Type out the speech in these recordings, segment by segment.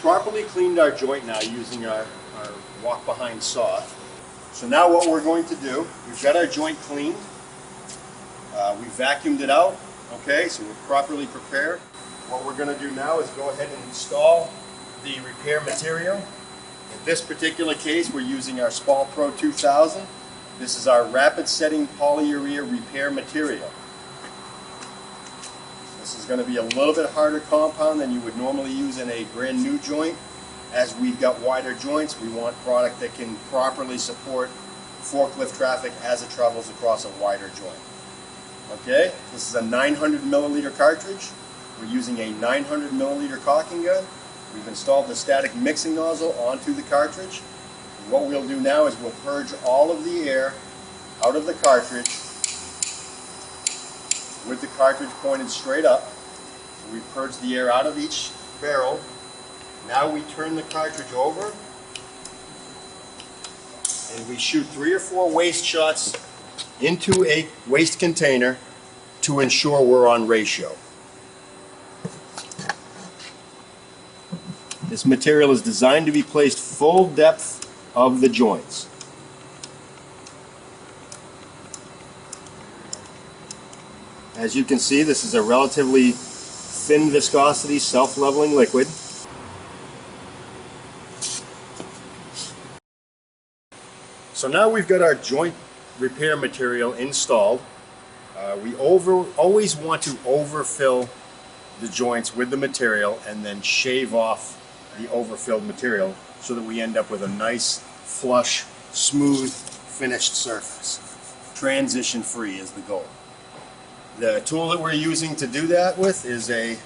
properly cleaned our joint now using our walk-behind saw. So now what we're going to do, we've got our joint cleaned. We vacuumed it out, okay, so we're properly prepared. What we're going to do now is go ahead and install the repair material. In this particular case, we're using our Spal-Pro 2000. This is our rapid setting polyurea repair material. This is going to be a little bit harder compound than you would normally use in a brand new joint. As we've got wider joints, we want product that can properly support forklift traffic as it travels across a wider joint. Okay, this is a 900 milliliter cartridge. We're using a 900 milliliter caulking gun. We've installed the static mixing nozzle onto the cartridge. And what we'll do now is we'll purge all of the air out of the cartridge with the cartridge pointed straight up. So we purge the air out of each barrel. Now we turn the cartridge over and we shoot 3 or 4 waste shots into a waste container to ensure we're on ratio. This material is designed to be placed full depth of the joints. As you can see, this is a relatively thin viscosity self-leveling liquid. So now we've got our joint repair material installed. We always want to overfill the joints with the material and then shave off the overfilled material so that we end up with a nice, flush, smooth, finished surface. Transition free is the goal. The tool that we're using to do that with is a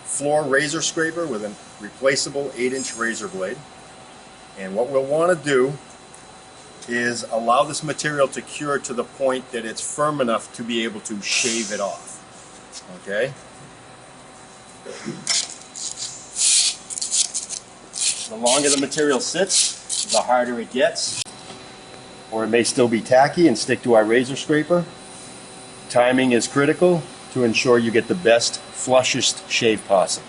floor razor scraper with a replaceable 8-inch razor blade. And what we'll want to do is allow this material to cure to the point that it's firm enough to be able to shave it off. Okay? The longer the material sits, the harder it gets. Or it may still be tacky and stick to our razor scraper. Timing is critical to ensure you get the best, flushest shave possible.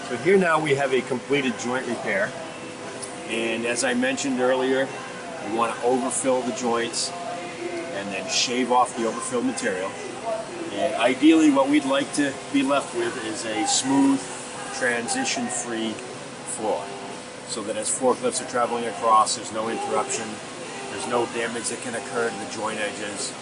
So here now we have a completed joint repair, and as I mentioned earlier, we want to overfill the joints and then shave off the overfilled material. And ideally what we'd like to be left with is a smooth, transition-free floor, so that as forklifts are traveling across, there's no interruption, there's no damage that can occur to the joint edges.